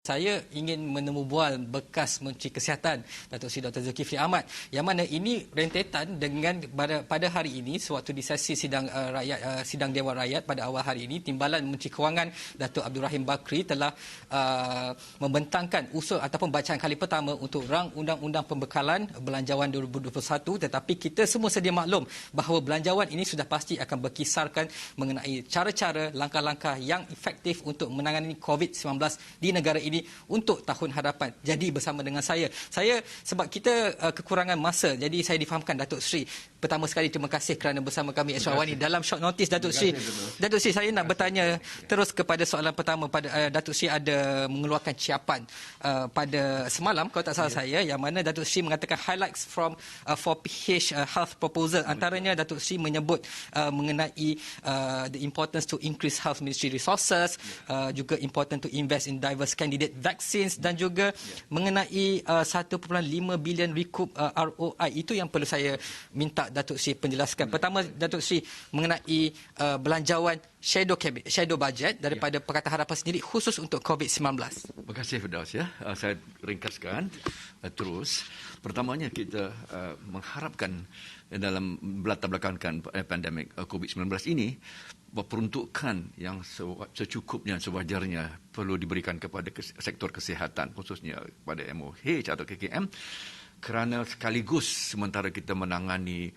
saya ingin menemu bual bekas Menteri Kesihatan Datuk Seri Dr. Zulkifli Ahmad, yang mana ini rentetan dengan pada hari ini sewaktu di sesi sidang Dewan Rakyat pada awal hari ini, Timbalan Menteri Kewangan Datuk Abdul Rahim Bakri telah membentangkan usul ataupun bacaan kali pertama untuk rang undang-undang pembekalan belanjawan 2021, tetapi kita semua sedia maklum bahawa belanjawan ini sudah pasti akan berkisarkan mengenai cara-cara, langkah-langkah yang efektif untuk menangani COVID-19 di negara ini untuk tahun hadapan. Jadi bersama dengan saya sebab kita kekurangan masa, jadi saya difahamkan Datuk Seri, pertama sekali terima kasih kerana bersama kami Eswar Awani dalam short notice. Datuk Seri, saya nak bertanya terus kepada soalan pertama. Datuk Seri ada mengeluarkan ciapan pada semalam kalau tak salah saya, yang mana Datuk Seri mengatakan highlights from 4PH health proposal, antaranya Datuk Seri menyebut mengenai the importance to increase health ministry resources, juga important to invest in diverse candidate vaccines, dan juga mengenai 1.5 bilion recoup ROI. Itu yang perlu saya minta Datuk Seri penjelaskan. Pertama, Datuk Seri mengenai belanjawan shadow budget daripada Pakatan Harapan sendiri khusus untuk COVID-19. Terima kasih Firdaus ya. Saya ringkaskan terus. Pertamanya kita mengharapkan dalam latar belakangkan pandemik COVID-19 ini, peruntukan yang secukupnya, sewajarnya perlu diberikan kepada sektor kesihatan, khususnya kepada MOH atau KKM, kerana sekaligus sementara kita menangani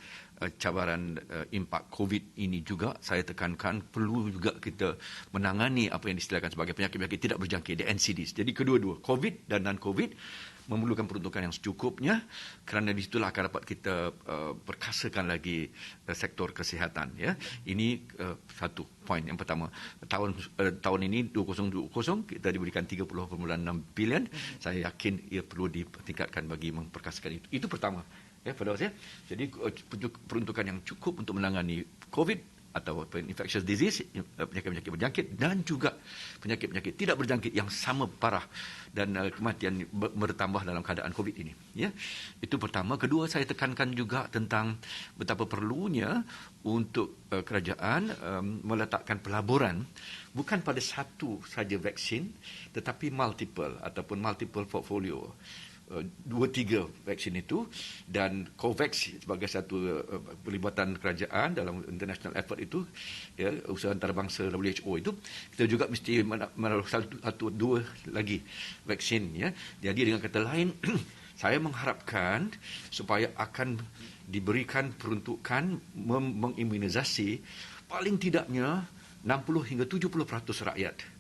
cabaran impak COVID ini juga, saya tekankan perlu juga kita menangani apa yang disediakan sebagai penyakit-penyakit tidak berjangkit, the NCDs. Jadi kedua-dua, COVID dan non-COVID, memerlukan peruntukan yang secukupnya, kerana di situlah akan dapat kita perkasakan lagi sektor kesihatan. Ya. Ini satu poin yang pertama. Tahun ini 2020 kita diberikan 30.6 bilion. Saya yakin ia perlu ditingkatkan bagi memperkasakan itu. Itu pertama. Ya, Firdaus ya. Jadi peruntukan yang cukup untuk menangani COVID atau infectious disease, penyakit-penyakit berjangkit, dan juga penyakit-penyakit tidak berjangkit yang sama parah dan kematian bertambah dalam keadaan COVID ini. Ya, itu pertama. Kedua, saya tekankan juga tentang betapa perlunya untuk kerajaan meletakkan pelaburan bukan pada satu saja vaksin, tetapi multiple portfolio. 2-3 vaksin itu, dan COVAX sebagai satu pelibatan kerajaan dalam international effort itu, ya, usaha antarabangsa WHO itu, kita juga mesti menaruh satu dua lagi vaksin. Ya. Jadi dengan kata lain, saya mengharapkan supaya akan diberikan peruntukan mengimunisasi paling tidaknya 60 hingga 70% rakyat,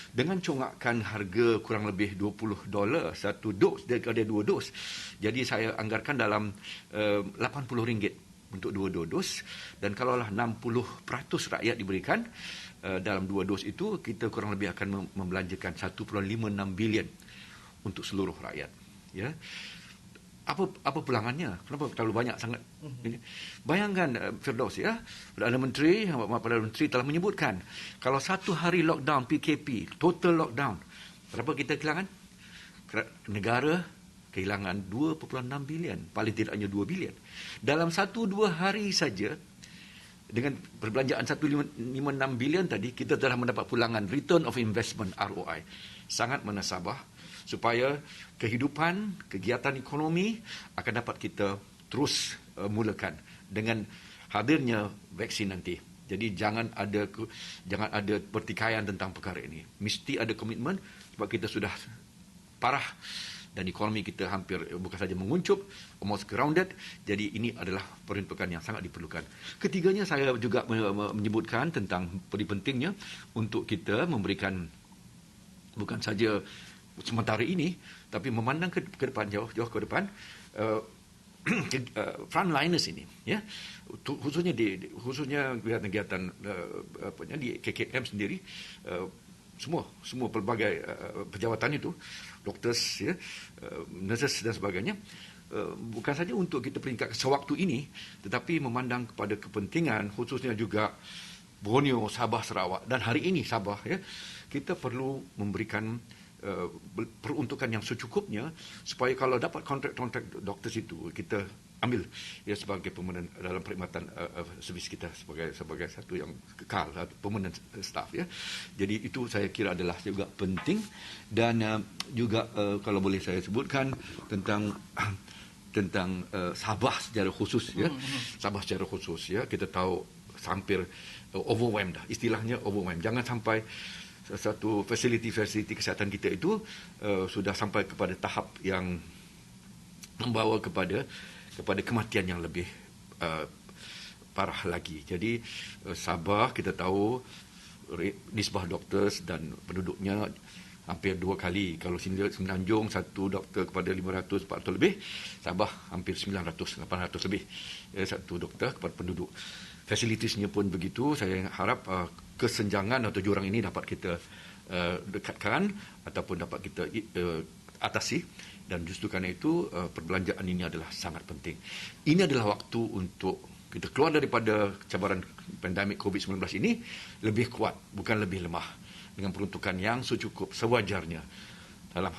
dengan congakkan harga kurang lebih $20 satu dos daripada 2 dos. Jadi saya anggarkan dalam RM80 untuk 2 dos, dan kalaulah 60% rakyat diberikan dalam 2 dos itu, kita kurang lebih akan membelanjakan 1.56 bilion untuk seluruh rakyat. Ya. Apa pulangannya? Kenapa terlalu banyak sangat? Bayangkan Firdaus ya, Perdana Menteri telah menyebutkan kalau satu hari lockdown PKP, total lockdown, berapa kita kehilangan? Negara kehilangan 2.6 bilion, paling tidaknya 2 bilion. Dalam 1-2 hari saja, dengan perbelanjaan 1.56 bilion tadi, kita telah mendapat pulangan return of investment ROI. Sangat menasabah supaya kehidupan, kegiatan ekonomi akan dapat kita terus mulakan dengan hadirnya vaksin nanti. Jadi jangan ada pertikaian tentang perkara ini. Mesti ada komitmen, sebab kita sudah parah dan ekonomi kita hampir bukan saja menguncup, almost grounded. Jadi ini adalah peruntukan yang sangat diperlukan. Ketiganya, saya juga menyebutkan tentang pentingnya untuk kita memberikan bukan saja sementara ini, tapi memandang ke depan, jauh ke depan, frontliners ini, ya, khususnya kegiatan-kegiatan di KKM sendiri, semua pelbagai pejawatan itu, dokters, ya, nurses dan sebagainya, bukan saja untuk kita peringkat sewaktu ini, tetapi memandang kepada kepentingan khususnya juga Borneo, Sabah, Sarawak, dan hari ini Sabah, ya, kita perlu memberikan peruntukan yang secukupnya supaya kalau dapat kontrak doktor itu, kita ambil ya sebagai permanent dalam perkhidmatan servis kita sebagai satu yang kekal, permanent staff. Ya. Jadi itu saya kira adalah juga penting, dan juga kalau boleh saya sebutkan tentang Sabah secara khusus ya. Sabah secara khusus ya. Kita tahu hampir overwhelmed dah. Istilahnya overwhelmed. Jangan sampai satu fasiliti kesihatan kita itu sudah sampai kepada tahap yang membawa kepada kematian yang lebih parah lagi. Jadi Sabah kita tahu nisbah doktor dan penduduknya hampir 2 kali. Kalau Semenanjung 1 doktor kepada 500, 400 lebih. Sabah hampir 900, 800 lebih. 1 doktor kepada penduduk. Fasilitasnya pun begitu. Saya harap kesenjangan atau jurang ini dapat kita dekatkan ataupun dapat kita atasi. Dan justru kerana itu perbelanjaan ini adalah sangat penting. Ini adalah waktu untuk kita keluar daripada cabaran pandemik COVID-19 ini lebih kuat, bukan lebih lemah. Dengan peruntukan yang secukup, sewajarnya. Dalam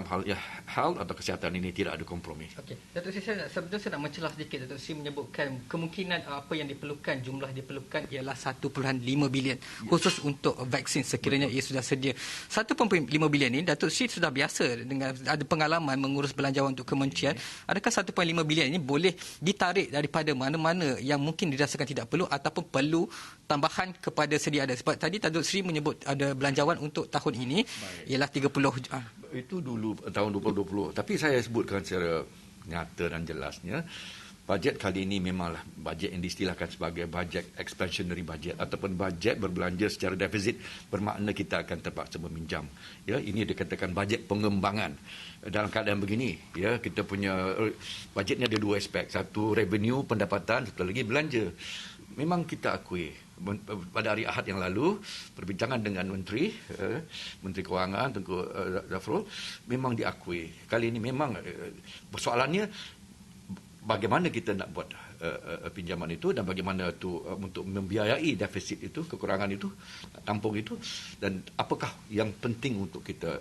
hal hal atau kesihatan ini tidak ada kompromi. Okey, Datuk Sri, sebenarnya saya nak mencelah sedikit. Datuk Sri menyebutkan kemungkinan apa yang diperlukan, jumlah diperlukan ialah 1.5 bilion khusus untuk vaksin sekiranya ia sudah sedia. 1.5 bilion ini Datuk Sri sudah biasa dengan ada pengalaman mengurus belanjawan untuk kementerian. Adakah 1.5 bilion ini boleh ditarik daripada mana-mana yang mungkin dirasakan tidak perlu ataupun perlu tambahan kepada sedia ada? Sebab tadi Datuk Sri menyebut ada belanjawan untuk tahun ini ialah 30 itu dulu tahun 2020. Tapi saya sebutkan secara nyata dan jelasnya, bajet kali ini memanglah bajet yang diistilahkan sebagai bajet expansionary budget ataupun bajet berbelanja secara defisit, bermakna kita akan terpaksa meminjam. Ya, ini dikatakan bajet pengembangan. Dalam keadaan begini, ya, kita punya bajetnya ada 2 aspek. Satu revenue, pendapatan, satu lagi belanja. Memang kita akui pada hari Ahad yang lalu perbincangan dengan Menteri Kewangan Tengku Zafrul memang diakui kali ini memang persoalannya bagaimana kita nak buat pinjaman itu dan bagaimana itu untuk membiayai defisit itu, kekurangan itu, tampung itu, dan apakah yang penting untuk kita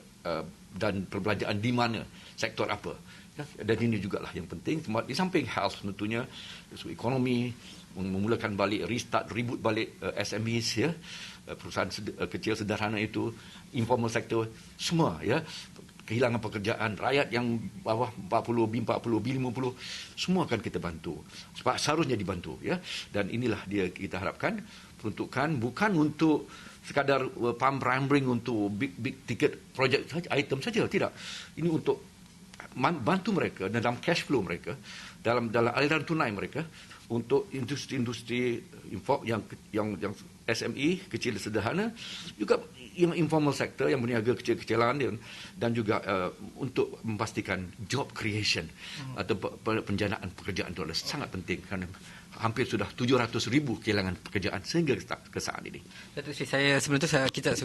dan perbelanjaan di mana, sektor apa. Dan ini jugalah yang penting di samping health tentunya, isu ekonomi, memulakan balik, reboot balik SMEs ya, perusahaan kecil sederhana itu, informal sector, semua ya, kehilangan pekerjaan, rakyat yang bawah 40, B40, B50, semua akan kita bantu. Sebab seharusnya dibantu ya. Dan inilah dia kita harapkan peruntukan bukan untuk sekadar pam-rambring untuk big ticket project saja, item saja, tidak. Ini untuk bantu mereka dalam cash flow mereka, dalam aliran tunai mereka untuk industri-industri yang SME kecil sederhana, juga yang informal sector yang berniaga kecil-kecilan dan juga untuk memastikan job creation atau penjanaan pekerjaan itu adalah sangat penting kerana hampir sudah 700,000 kehilangan pekerjaan sehingga ke saat ini. Datuk Sri, saya sebelum itu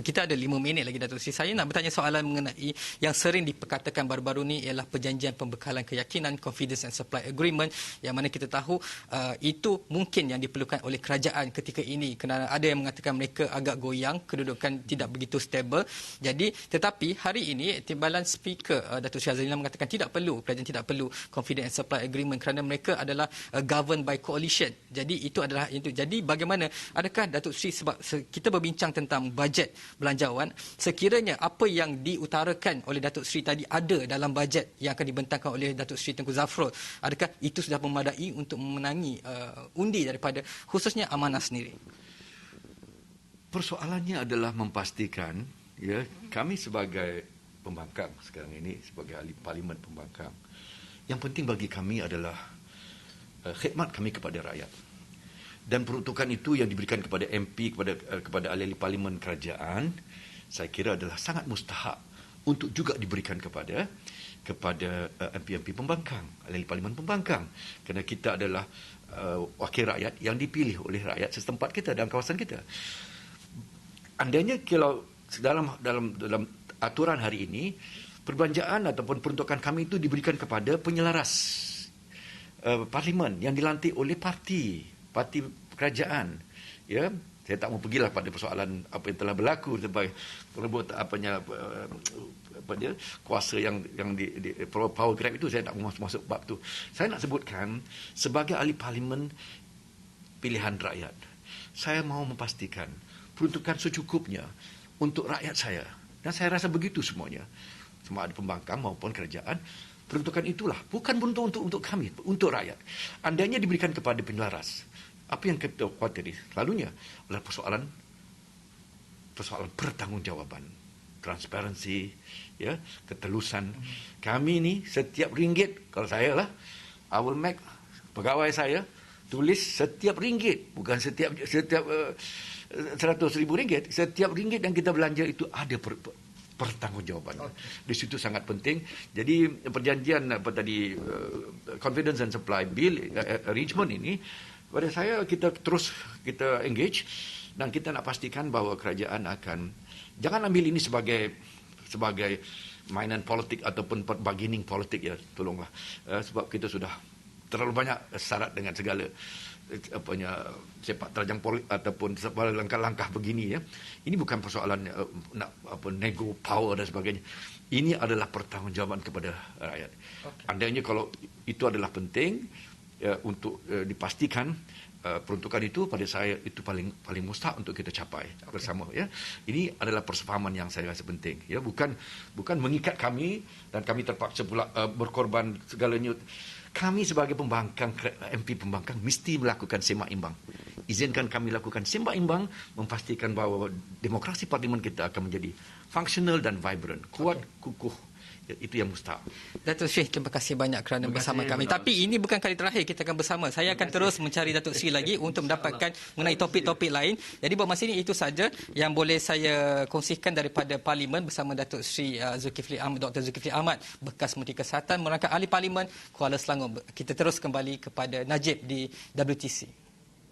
kita ada 5 minit lagi Datuk Sri. Saya nak bertanya soalan mengenai yang sering diperkatakan baru-baru ni ialah perjanjian pembekalan keyakinan, confidence and supply agreement, yang mana kita tahu itu mungkin yang diperlukan oleh kerajaan ketika ini kerana ada yang mengatakan mereka agak goyang, kedudukan tidak begitu stable. Jadi tetapi hari ini timbalan speaker Datuk Sri Azalina mengatakan kerajaan tidak perlu confidence and supply agreement kerana mereka adalah governed by coalition. Jadi itu adalah itu. Jadi bagaimana, adakah Datuk Sri, sebab kita berbincang tentang bajet belanjawan, sekiranya apa yang diutarakan oleh Datuk Sri tadi ada dalam bajet yang akan dibentangkan oleh Datuk Sri Tengku Zafrul, adakah itu sudah memadai untuk memenangi undi daripada khususnya amanah sendiri? Persoalannya adalah memastikan ya, kami sebagai pembangkang sekarang ini, sebagai ahli parlimen pembangkang, yang penting bagi kami adalah khidmat kami kepada rakyat. Dan peruntukan itu yang diberikan kepada MP, kepada ahli parlimen kerajaan, saya kira adalah sangat mustahak untuk juga diberikan kepada MP-MP pembangkang, ahli parlimen pembangkang. Kerana kita adalah wakil rakyat yang dipilih oleh rakyat setempat kita dalam kawasan kita. Andainya kalau dalam aturan hari ini, perbelanjaan ataupun peruntukan kami itu diberikan kepada penyelaras parlimen yang dilantik oleh parti kerajaan, ya. Saya tak mau pergilah pada persoalan apa yang telah berlaku sebagai perebut kuasa yang di power grab itu. Saya tak mau masuk bab tu. Saya nak sebutkan sebagai ahli parlimen pilihan rakyat, saya mau memastikan peruntukan secukupnya untuk rakyat saya, dan saya rasa begitu semuanya. sama ada pembangkang maupun kerajaan, peruntukan itulah bukan untuk kami, untuk rakyat. Andainya diberikan kepada penyelaras, apa yang kita khawatir selalunya adalah persoalan pertanggungjawaban, transparansi, ya, ketelusan. Kami ni setiap ringgit, kalau saya lah, I will make pegawai saya tulis setiap ringgit, bukan setiap 100,000 ringgit, setiap ringgit yang kita belanja itu ada pertanggungjawabannya. Di situ sangat penting. Jadi perjanjian confidence and supply bill arrangement ini, pada saya kita engage dan kita nak pastikan bahawa kerajaan akan jangan ambil ini sebagai mainan politik ataupun bargaining politik, ya, tolonglah. Sebab kita sudah terlalu banyak syarat dengan segala sepak terjang politik ataupun langkah-langkah begini, ya. Ini bukan persoalan nego power dan sebagainya. Ini adalah pertanggungjawaban kepada rakyat. Andainya kalau itu adalah penting, ya, untuk dipastikan peruntukan itu, pada saya itu paling mustahak untuk kita capai bersama, ya. Ini adalah persefahaman yang saya rasa penting, ya, bukan mengikat kami dan kami terpaksa pula berkorban segalanya. Kami sebagai pembangkang, MP pembangkang, mesti melakukan sembang-imbang. Izinkan kami lakukan sembang-imbang, memastikan bahawa demokrasi parlimen kita akan menjadi functional dan vibrant, kuat, kukuh. Itu yang mustahak. Datuk Sri, terima kasih banyak kerana bersama kami. Tapi ini bukan kali terakhir kita akan bersama. Saya akan terus mencari Datuk Sri lagi untuk mendapatkan mengenai topik-topik lain. Jadi buat masa ini itu saja yang boleh saya kongsikan daripada Parlimen bersama Datuk Sri Dr. Zulkifli Ahmad, bekas Menteri Kesihatan, merangkap Ahli Parlimen Kuala Selangor. Kita terus kembali kepada Najib di WTC.